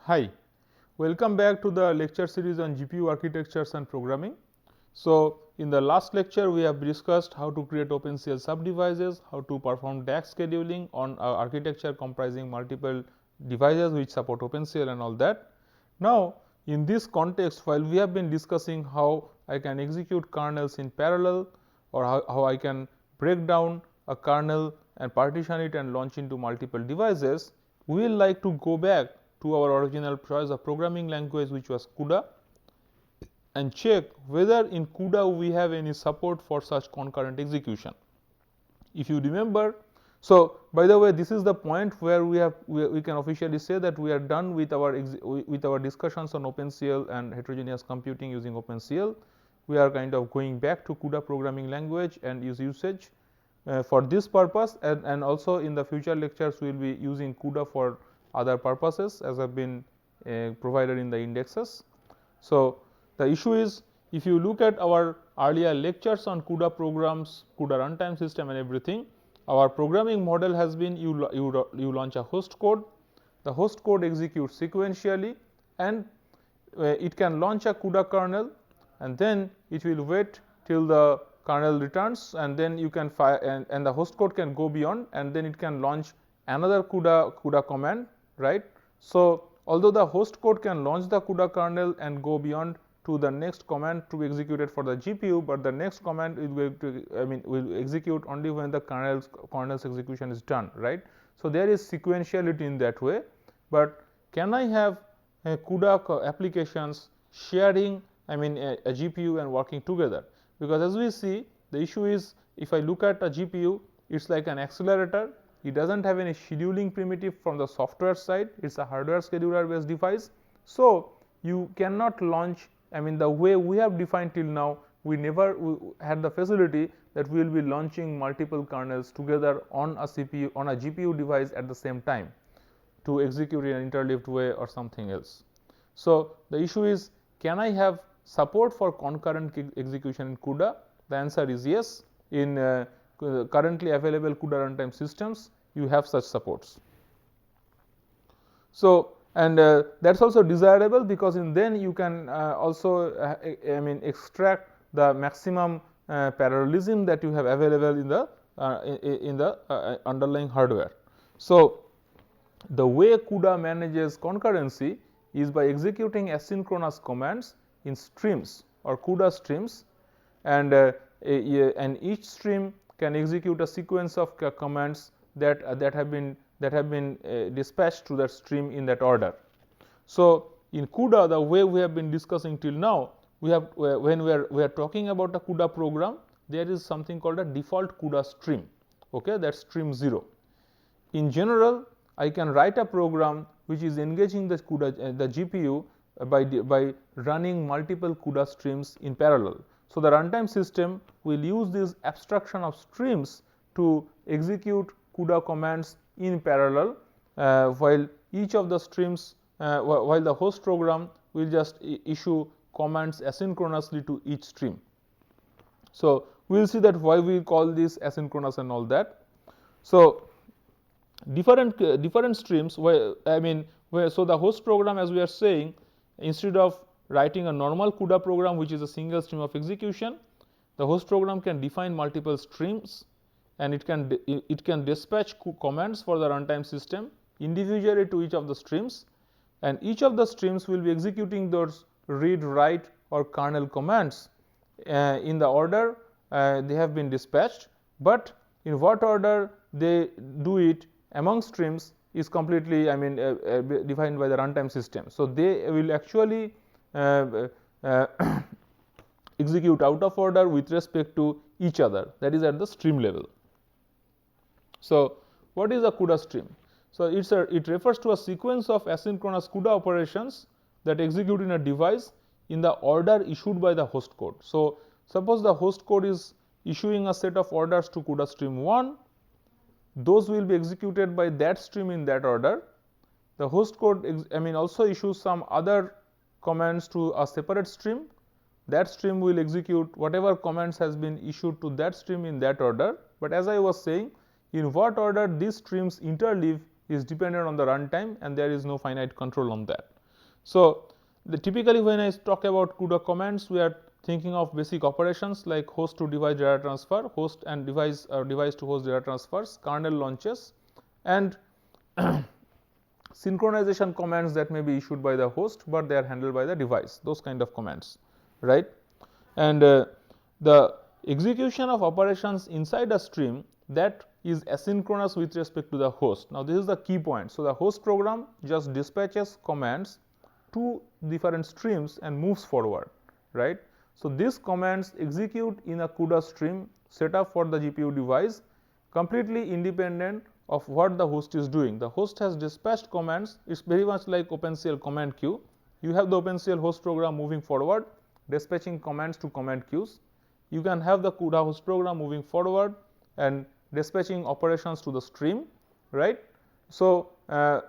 Hi, welcome back to the lecture series on GPU architectures and programming. So, in the last lecture we have discussed how to create OpenCL subdevices, how to perform DAG scheduling on architecture comprising multiple devices which support OpenCL and all that. Now, in this context, while we have been discussing how I can execute kernels in parallel or how I can break down a kernel and partition it and launch into multiple devices, we will like to go back to our original choice of programming language, which was CUDA, and check whether in CUDA we have any support for such concurrent execution. If you remember, so by the way, this is the point where we can officially say that we are done with our discussions on OpenCL and heterogeneous computing using OpenCL. We are kind of going back to CUDA programming language and use usage for this purpose, and also in the future lectures we will be using CUDA for other purposes as have been provided in the indexes. So, the issue is, if you look at our earlier lectures on CUDA programs, CUDA runtime system and everything, our programming model has been you launch a host code, the host code executes sequentially, and it can launch a CUDA kernel, and then it will wait till the kernel returns, and then you can fire and the host code can go beyond, and then it can launch another CUDA command, right. So, although the host code can launch the CUDA kernel and go beyond to the next command to be executed for the GPU, but the next command is going to will execute only when the kernel's execution is done, right. So, there is sequentiality in that way, but can I have CUDA applications sharing a GPU and working together? Because as we see, the issue is, if I look at a GPU, it is like an accelerator. It does not have any scheduling primitive from the software side, it is a hardware scheduler based device. So, you cannot launch, the way we have defined till now, we never had the facility that we will be launching multiple kernels together on a CPU, on a GPU device at the same time to execute in an interleaved way or something else. So, the issue is, can I have support for concurrent execution in CUDA? The answer is yes. In currently available CUDA runtime systems, you have such supports. So, and that is also desirable, because in then you can also extract the maximum parallelism that you have available in the underlying hardware. So, the way CUDA manages concurrency is by executing asynchronous commands in streams or CUDA streams, and each stream can execute a sequence of commands that have been dispatched to that stream in that order. So, in CUDA, the way we have been discussing till now, we have when we are talking about a CUDA program, there is something called a default CUDA stream, okay, that is stream 0. In general, I can write a program which is engaging the CUDA the GPU by running multiple CUDA streams in parallel. So, the runtime system will use this abstraction of streams to execute CUDA commands in parallel, while each of the streams while the host program will just issue commands asynchronously to each stream. So, we will see that why we call this asynchronous and all that. So, different streams where so the host program, as we are saying, instead of writing a normal CUDA program which is a single stream of execution, the host program can define multiple streams, and it can dispatch commands for the runtime system individually to each of the streams, and each of the streams will be executing those read, write or kernel commands in the order they have been dispatched, but in what order they do it among streams is completely defined by the runtime system. So, they will actually execute out of order with respect to each other, that is at the stream level. So, what is a CUDA stream? So, it refers to a sequence of asynchronous CUDA operations that execute in a device in the order issued by the host code. So, suppose the host code is issuing a set of orders to CUDA stream 1, those will be executed by that stream in that order. The host code also issues some other commands to a separate stream. That stream will execute whatever commands has been issued to that stream in that order, but as I was saying, in what order these streams interleave is dependent on the runtime, and there is no finite control on that. So, typically when I talk about CUDA commands, we are thinking of basic operations like host to device data transfer, host and device or device to host data transfers, kernel launches, and synchronization commands that may be issued by the host, but they are handled by the device, those kind of commands, right. And the execution of operations inside a stream that is asynchronous with respect to the host. Now, this is the key point. So, the host program just dispatches commands to different streams and moves forward, right. So, these commands execute in a CUDA stream set up for the GPU device completely independent of what the host is doing. The host has dispatched commands. It is very much like OpenCL command queue. You have the OpenCL host program moving forward, dispatching commands to command queues. You can have the CUDA host program moving forward and dispatching operations to the stream, right. So, I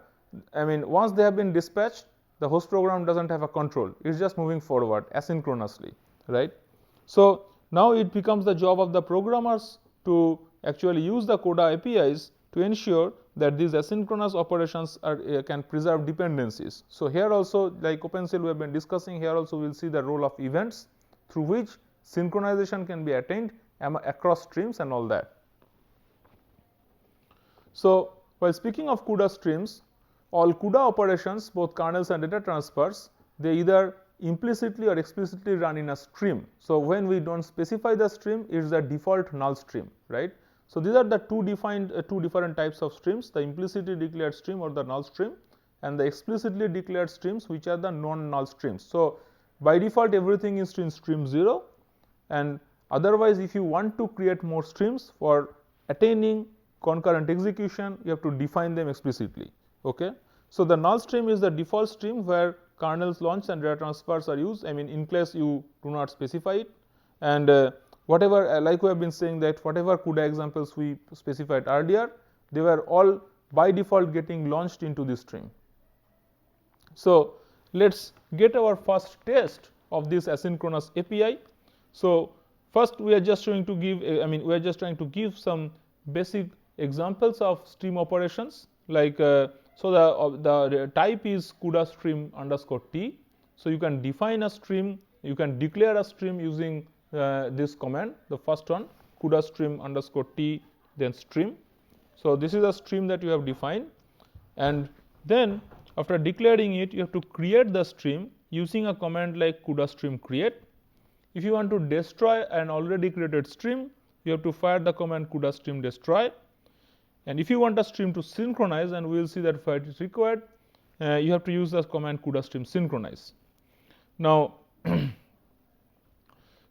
mean, once they have been dispatched, the host program does not have a control, it is just moving forward asynchronously, right. So, now it becomes the job of the programmers to actually use the CUDA APIs to ensure that these asynchronous operations are, can preserve dependencies. So, here also like OpenCL we have been discussing, here also we will see the role of events through which synchronization can be attained across streams and all that. So, while speaking of CUDA streams, all CUDA operations, both kernels and data transfers, they either implicitly or explicitly run in a stream. So, when we do not specify the stream, it is the default null stream, right. So, these are the two different types of streams, the implicitly declared stream or the null stream, and the explicitly declared streams, which are the non-null streams. So, by default everything is in stream 0, and otherwise if you want to create more streams for attaining concurrent execution, you have to define them explicitly. Okay. So, the null stream is the default stream where kernels launch and data transfers are used. I mean, in case you do not specify it, and whatever like we have been saying that whatever CUDA examples we specified earlier, they were all by default getting launched into this stream. So, let us get our first test of this asynchronous API. So, first we are just trying to give we are just trying to give some basic examples of stream operations like so the type is CUDA stream underscore t. So, you can define a stream, you can declare a stream using this command, the first one CUDA stream underscore t then stream. So, this is a stream that you have defined, and then after declaring it you have to create the stream using a command like CUDA stream create. If you want to destroy an already created stream, you have to fire the command CUDA stream destroy, and if you want a stream to synchronize, and we will see that where it is required, you have to use the command CUDA stream synchronize. Now,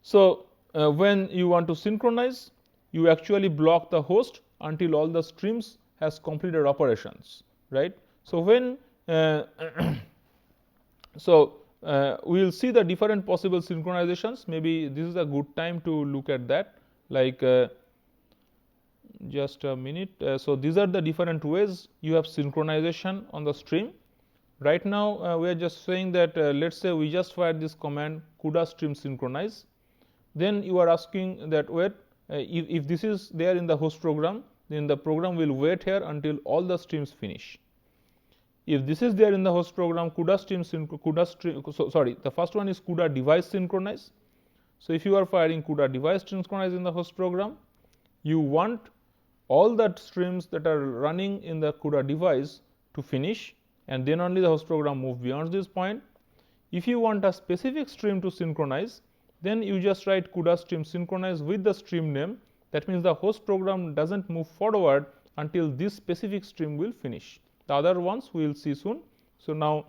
so when you want to synchronize, you actually block the host until all the streams has completed operations, right. So, when we will see the different possible synchronizations. Maybe this is a good time to look at that, like just a minute. So, these are the different ways you have synchronization on the stream. Right now, we are just saying that let us say we just fire this command CUDA stream synchronize. Then you are asking that wait, if this is there in the host program, then the program will wait here until all the streams finish. If this is there in the host program, the first one is CUDA device synchronize. So, if you are firing CUDA device synchronize in the host program, you want all the streams that are running in the CUDA device to finish, and then only the host program move beyond this point. If you want a specific stream to synchronize, then you just write CUDA stream synchronize with the stream name. That means the host program does not move forward until this specific stream will finish. The other ones we will see soon. So, now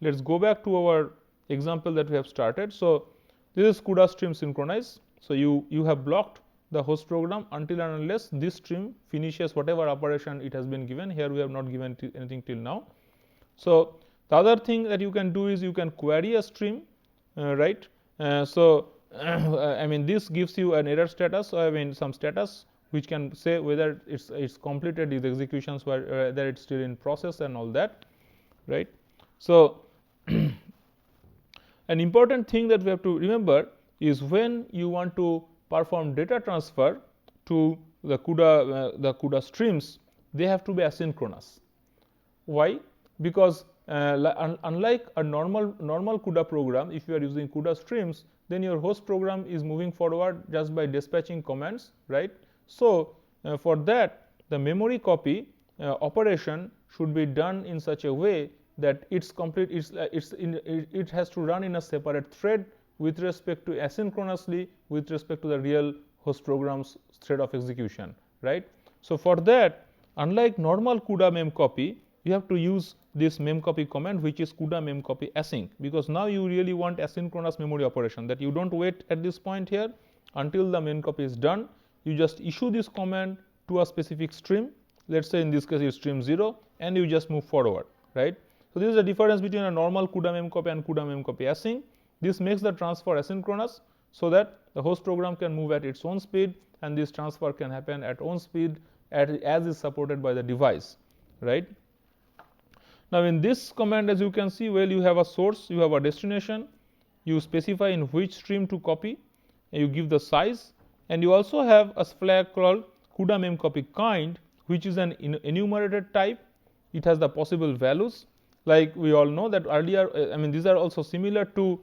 let us go back to our example that we have started. So, this is CUDA stream synchronize. So, you have blocked the host program until and unless this stream finishes whatever operation it has been given. Here we have not given anything till now. So, the other thing that you can do is you can query a stream, right. I mean, this gives you an error status, or I mean some status which can say whether it's completed these executions, whether it's still in process and all that, right. So, an important thing that we have to remember is when you want to perform data transfer to the CUDA streams, they have to be asynchronous. Why? Because unlike a normal CUDA program, if you are using CUDA streams, then your host program is moving forward just by dispatching commands, right? So for that, the memory copy operation should be done in such a way that it has to run in a separate thread with respect to asynchronously with respect to the real host program's thread of execution, right? So for that, unlike normal CUDA memcopy, you have to use this memcopy command, which is CUDA memcopy async, because now you really want asynchronous memory operation, that you don't wait at this point here until the memcopy is done. You just issue this command to a specific stream, let's say in this case it's stream 0, and you just move forward, right? So this is the difference between a normal CUDA memcopy and CUDA memcopy async. This makes the transfer asynchronous so that the host program can move at its own speed, and this transfer can happen at own speed as is supported by the device, right? Now in this command, as you can see, well, you have a source, you have a destination, you specify in which stream to copy, and you give the size, and you also have a flag called CUDA memcopy kind, which is an enumerated type. It has the possible values, like we all know that earlier, these are also similar to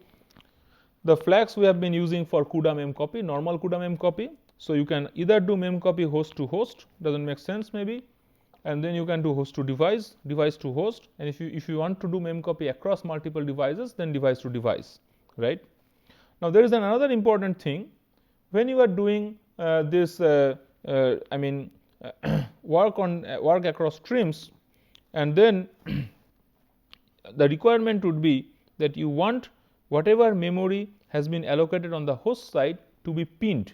the flags we have been using for CUDA memcopy, normal CUDA memcopy. So you can either do memcopy host to host, doesn't make sense maybe, and then you can do host to device, device to host, and if you want to do memcopy across multiple devices, then device to device, right? Now there is another important thing. When you are doing this work across streams, and then the requirement would be that you want whatever memory has been allocated on the host side to be pinned.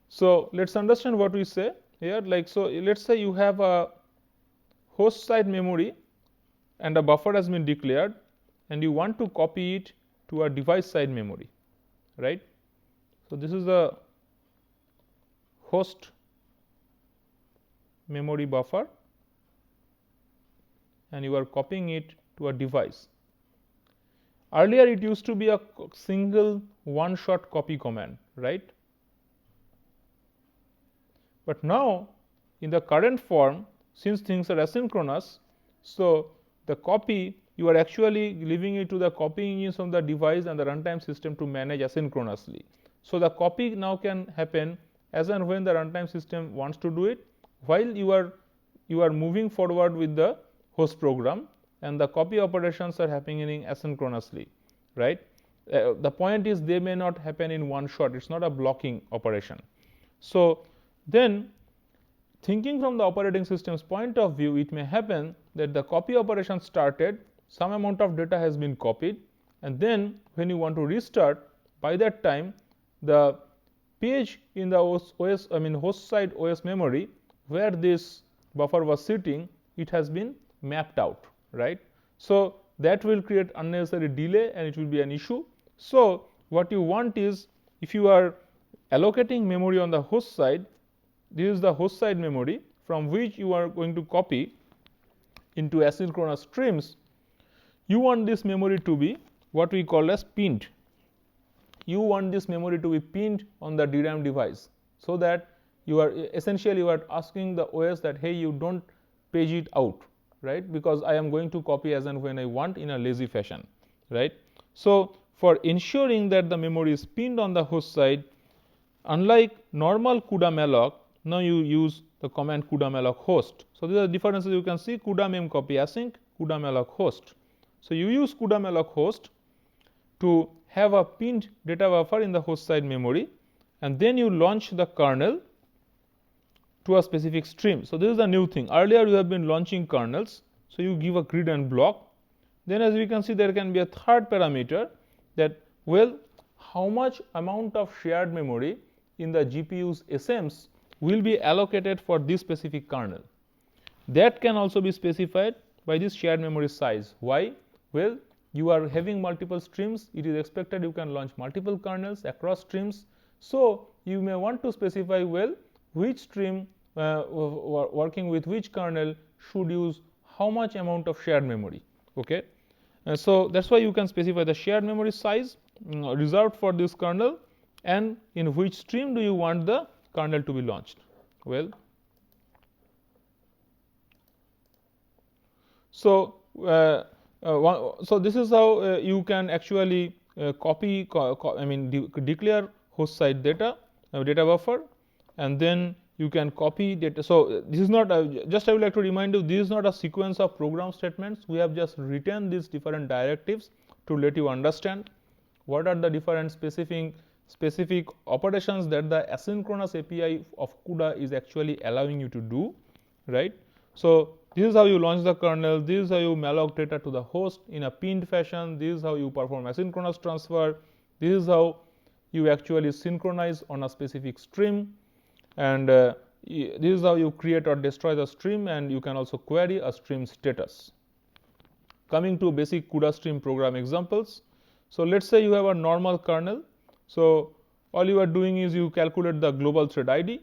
So let's understand what we say here. Like, so let's say you have a host side memory and a buffer has been declared, and you want to copy it to a device side memory, right? So this is the host memory buffer, and you are copying it to a device. Earlier it used to be a single one-shot copy command, right? But now in the current form, since things are asynchronous, so the copy, you are actually leaving it to the copy engines of the device and the runtime system to manage asynchronously. So the copy now can happen as and when the runtime system wants to do it, while you are moving forward with the host program, and the copy operations are happening asynchronously, right? The point is they may not happen in one shot. It's not a blocking operation. So then, thinking from the operating system's point of view, it may happen that the copy operation started, some amount of data has been copied, and then when you want to restart, by that time the page in the host side OS memory where this buffer was sitting, it has been mapped out, right? So that will create unnecessary delay and it will be an issue. So what you want is, if you are allocating memory on the host side, this is the host side memory from which you are going to copy into asynchronous streams. You want this memory to be what we call as pinned. You want this memory to be pinned on the DRAM device, so that you are essentially asking the OS that, hey, you don't page it out, right? Because I am going to copy as and when I want in a lazy fashion, right? So for ensuring that the memory is pinned on the host side, unlike normal CUDA malloc, now you use the command CUDA malloc host. So these are the differences you can see: CUDA memcopy async, CUDA malloc host. So you use CUDA malloc host to have a pinned data buffer in the host side memory, and then you launch the kernel to a specific stream. So this is a new thing. Earlier you have been launching kernels, so you give a grid and block. Then as we can see, there can be a third parameter that, well, how much amount of shared memory in the GPU's SMs will be allocated for this specific kernel. That can also be specified by this shared memory size. Why? Well, you are having multiple streams, it is expected you can launch multiple kernels across streams. So you may want to specify, well, which stream working with which kernel should use how much amount of shared memory. Okay, so that's why you can specify the shared memory size reserved for this kernel, and in which stream do you want the kernel to be launched. Well, so So this is how you can actually copy, declare host side data, data buffer, and then you can copy data. So this is not just I would like to remind you, this is not a sequence of program statements. We have just written these different directives to let you understand what are the different specific operations that the asynchronous API of CUDA is actually allowing you to do, right? So this is how you launch the kernel, this is how you malloc data to the host in a pinned fashion, this is how you perform asynchronous transfer, this is how you actually synchronize on a specific stream, and this is how you create or destroy the stream, and you can also query a stream status. Coming to basic CUDA stream program examples. So let's say you have a normal kernel. So all you are doing is you calculate the global thread ID,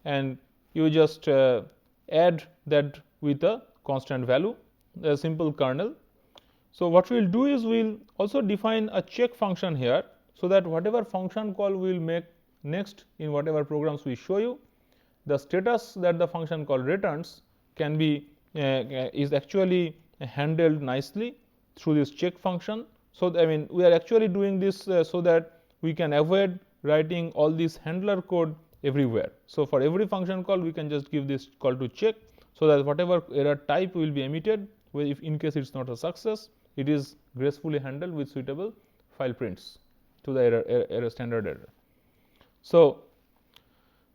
and you just add that with a constant value, a simple kernel. So what we will do is we will also define a check function here, so that whatever function call we will make next in whatever programs we show you, the status that the function call returns can be is actually handled nicely through this check function. So we are actually doing this so that we can avoid writing all this handler code everywhere. So for every function call we can just give this call to check, so that whatever error type will be emitted, if in case it's not a success, it is gracefully handled with suitable file prints to the error standard error. So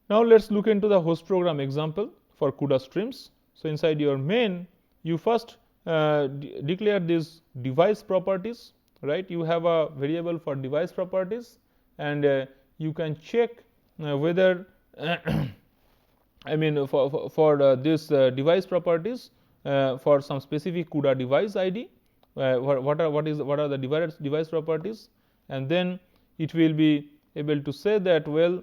now let's look into the host program example for CUDA streams. So inside your main, you first declare these device properties, right? You have a variable for device properties, and you can check whether for this device properties for some specific CUDA device ID, what are the device properties, and then it will be able to say that, well,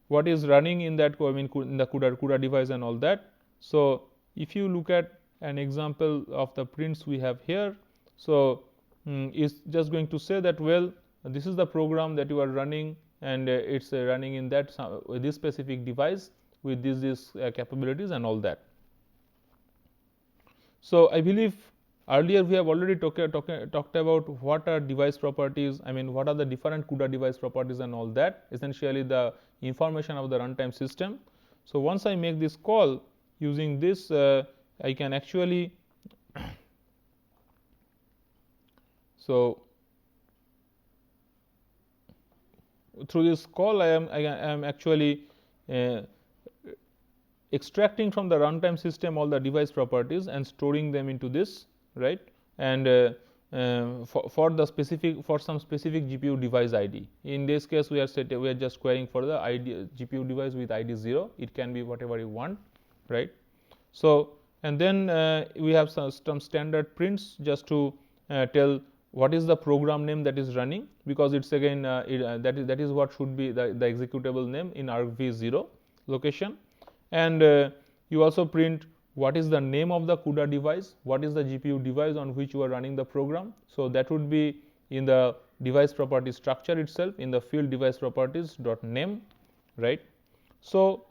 what is running in that in the CUDA device and all that. So if you look at an example of the prints we have here, so it's just going to say that, well, this is the program that you are running, and it's running in that this specific device with these capabilities and all that. So I believe earlier we have already talked about what are device properties, what are the different CUDA device properties and all that, essentially the information of the runtime system. So once I make this call using this, I can actually so through this call I am actually extracting from the runtime system all the device properties and storing them into this, right? And for some specific GPU device ID. In this case, we are just querying for the ID GPU device with ID 0. It can be whatever you want, right? So and then we have some standard prints just to tell what is the program name that is running, because it's again that is what should be the executable name in argv0 location. And you also print what is the name of the CUDA device, what is the GPU device on which you are running the program. So that would be in the device property structure itself, in the field device properties .name, right? So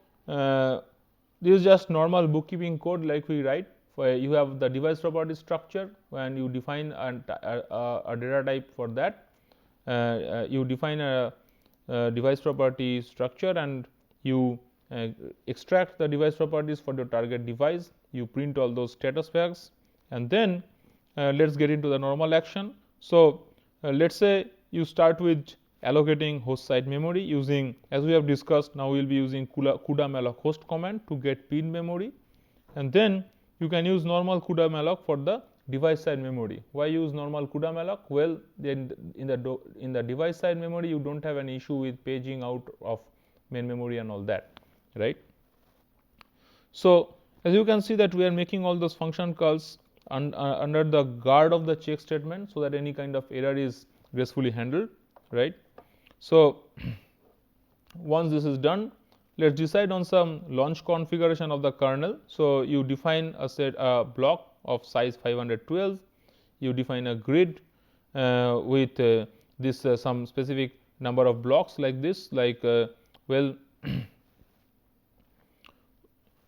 this is just normal bookkeeping code like we write. You have the device property structure, and you define a data type for that. You define a device property structure, and you extract the device properties for the target device. You print all those status flags, and then let's get into the normal action. So let's say you start with allocating host side memory using, as we have discussed, now we will be using CUDA malloc host command to get pinned memory, and then you can use normal CUDA malloc for the device side memory. Why use normal CUDA malloc? Well, then in the device side memory you don't have an issue with paging out of main memory and all that, right? So as you can see that we are making all those function calls under the guard of the check statement, so that any kind of error is gracefully handled, right? So once this is done, let's decide on some launch configuration of the kernel. So you define a block of size 512. You define a grid with this some specific number of blocks like this, like well.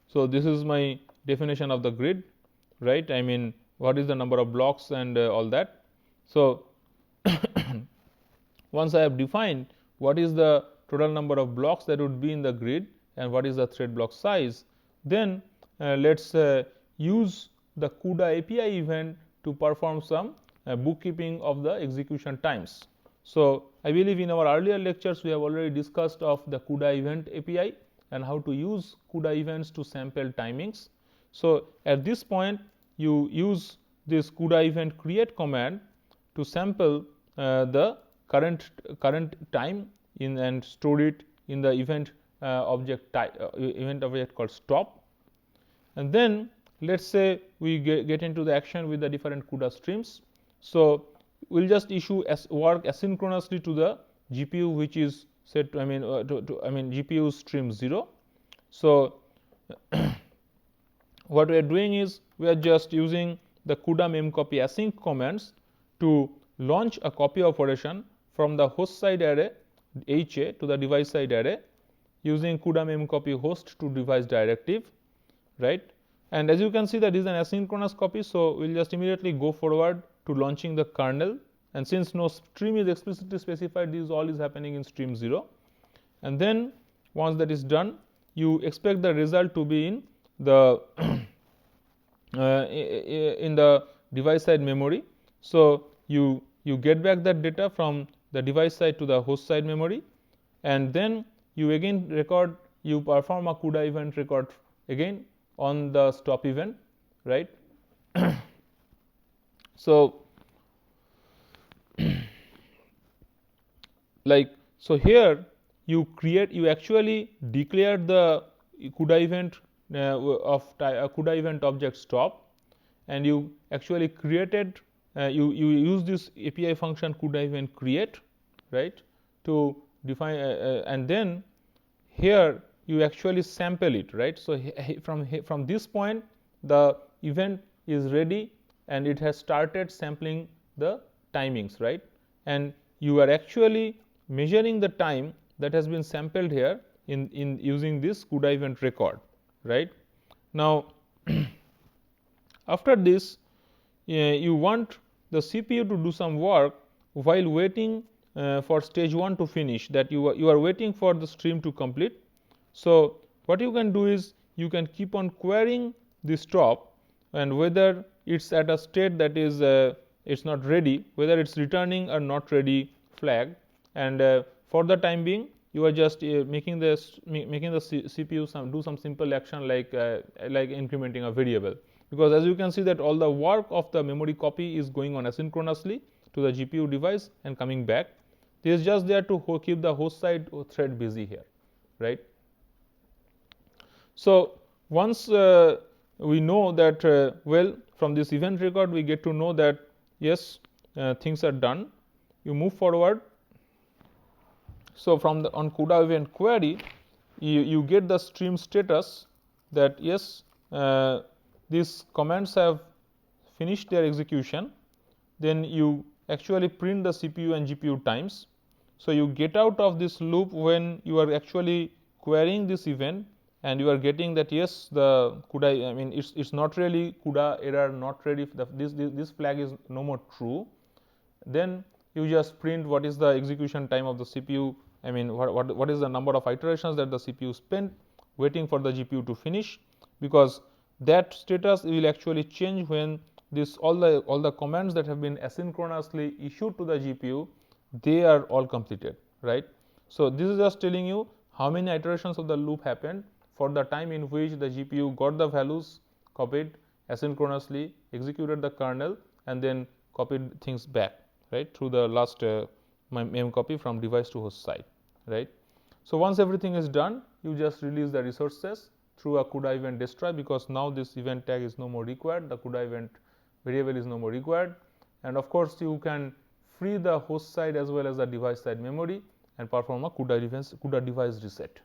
So this is my definition of the grid, right? what is the number of blocks and all that. So, once I have defined what is the total number of blocks that would be in the grid and what is the thread block size, then let us use the CUDA API event to perform some bookkeeping of the execution times. So, I believe in our earlier lectures we have already discussed of the CUDA event API and how to use CUDA events to sample timings. So, at this point you use this CUDA event create command to sample the current time in and store it in the event object called stop. And then let us say we get into the action with the different CUDA streams. So, we will just issue work asynchronously to the GPU which is set to GPU stream 0. So, what we are doing is we are just using the CUDA memcopy async commands to launch a copy operation from the host side array HA to the device side array using CUDA memcopy host to device directive, right. And as you can see that this is an asynchronous copy. So, we will just immediately go forward to launching the kernel, and since no stream is explicitly specified, this all is happening in stream 0. And then once that is done, you expect the result to be in the in the device side memory. So, you get back that data from the device side to the host side memory, and then you again record, you perform a CUDA event record again on the stop event, right. So, so here you actually declare the CUDA event CUDA event object stop, and you actually created you use this API function CUDA event create, right, to define and then here you actually sample it, right. So, from this point the event is ready and it has started sampling the timings, right, and you are actually measuring the time that has been sampled here in using this CUDA event record, right. Now, after this you want the CPU to do some work while waiting for stage 1 to finish, that you are waiting for the stream to complete. So, what you can do is you can keep on querying the stop, and whether it is at a state that is it is not ready, whether it is returning or not ready flag, and for the time being you are just making the CPU do some simple action like incrementing a variable, because as you can see that all the work of the memory copy is going on asynchronously to the GPU device and coming back. This is just there to keep the host side thread busy here, right. So, once we know that well, from this event record we get to know that yes, things are done, you move forward. So, from the on CUDA event query you get the stream status that yes, these commands have finished their execution. Then you actually print the CPU and GPU times. So, you get out of this loop when you are actually querying this event, and you are getting that yes, the CUDA it's not really CUDA error not ready, this flag is no more true. Then you just print what is the execution time of the CPU, what is the number of iterations that the CPU spent waiting for the GPU to finish, because that status will actually change when this all the commands that have been asynchronously issued to the GPU, they are all completed, right. So, this is just telling you how many iterations of the loop happened for the time in which the GPU got the values, copied asynchronously, executed the kernel, and then copied things back, right, through the last mem copy from device to host side, right. So, once everything is done, you just release the resources through a CUDA event destroy, because now this event tag is no more required, the CUDA event variable is no more required, and of course, you can free the host side as well as the device side memory and perform a CUDA device reset.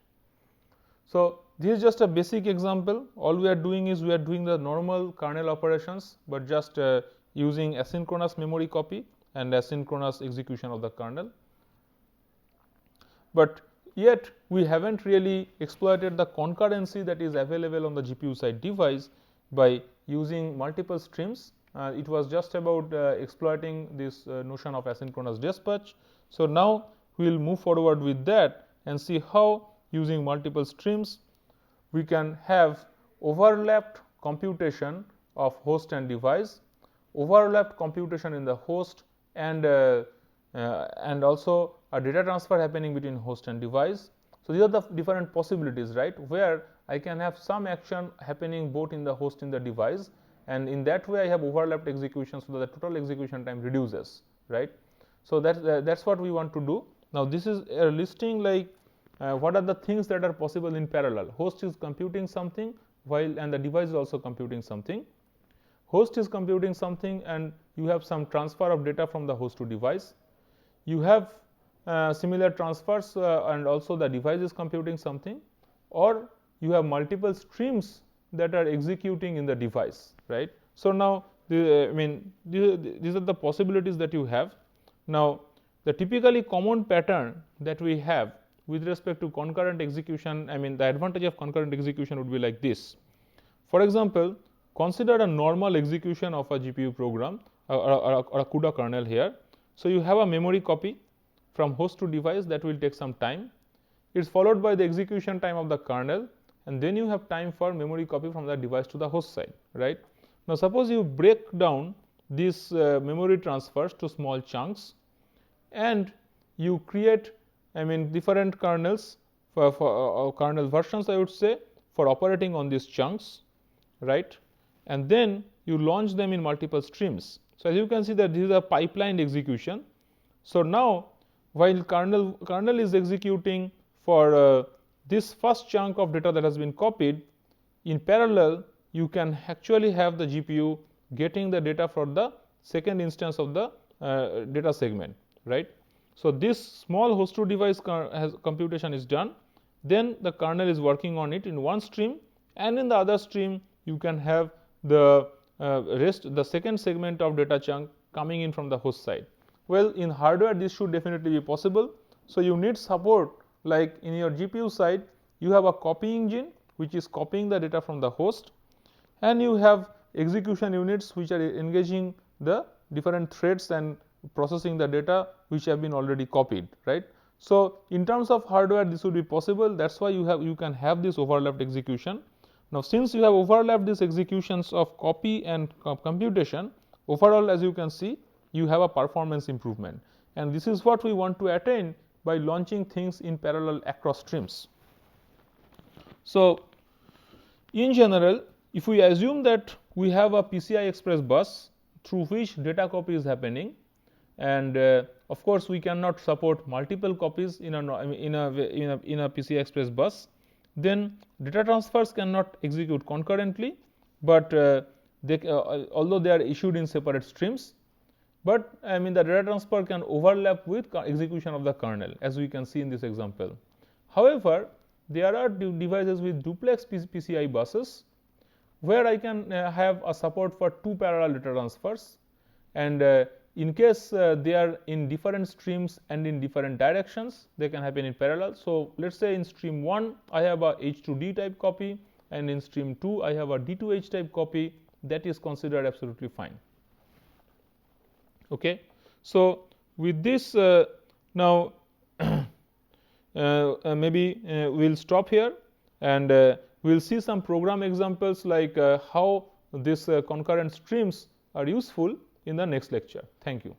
So, this is just a basic example. All we are doing is we are doing the normal kernel operations, but just using asynchronous memory copy and asynchronous execution of the kernel. But yet we haven't really exploited the concurrency that is available on the GPU side device by using multiple streams it was just about exploiting this notion of asynchronous dispatch. So now we will move forward with that and see how using multiple streams we can have overlapped computation of host and device, overlapped computation in the host, and also a data transfer happening between host and device. So these are the different possibilities, right, where I can have some action happening both in the host and the device, and in that way I have overlapped execution so that the total execution time reduces, right. So that's what we want to do. Now this is a listing like what are the things that are possible in parallel. Host is computing something and the device is also computing something. Host is computing something and you have some transfer of data from the host to device. You have similar transfers and also the device is computing something, or you have multiple streams that are executing in the device, right. So now these are the possibilities that you have. Now the typically common pattern that we have with respect to concurrent execution, the advantage of concurrent execution would be like this. For example, consider a normal execution of a GPU program or a CUDA kernel here. So you have a memory copy from host to device that will take some time. It's followed by the execution time of the kernel, and then you have time for memory copy from the device to the host side, right. Now suppose you break down these memory transfers to small chunks and you create different kernels for kernel versions, I would say, for operating on these chunks, right, and then you launch them in multiple streams. So as you can see that this is a pipelined execution. So now while kernel is executing for this first chunk of data that has been copied, in parallel you can actually have the GPU getting the data for the second instance of the data segment, right. So this small host to device computation is done, then the kernel is working on it in one stream, and in the other stream you can have the the second segment of data chunk coming in from the host side. Well, in hardware this should definitely be possible. So you need support, like in your GPU side you have a copy engine which is copying the data from the host, and you have execution units which are engaging the different threads and processing the data which have been already copied, right. So in terms of hardware this would be possible. That's why you can have this overlapped execution. Now since you have overlapped these executions of copy and computation, overall as you can see you have a performance improvement, and this is what we want to attain by launching things in parallel across streams. So in general, if we assume that we have a PCI Express bus through which data copy is happening, and of course we cannot support multiple copies in a PCI Express bus, then data transfers cannot execute concurrently, but although they are issued in separate streams, but the data transfer can overlap with execution of the kernel, as we can see in this example. However, there are devices with duplex PCI buses where I can have a support for two parallel data transfers, and in case they are in different streams and in different directions, they can happen in parallel. So let's say in stream 1 I have a H2D type copy, and in stream 2 I have a D2H type copy. That is considered absolutely fine. Okay. So with this now maybe we'll stop here, and we'll see some program examples like how these concurrent streams are useful in the next lecture. Thank you.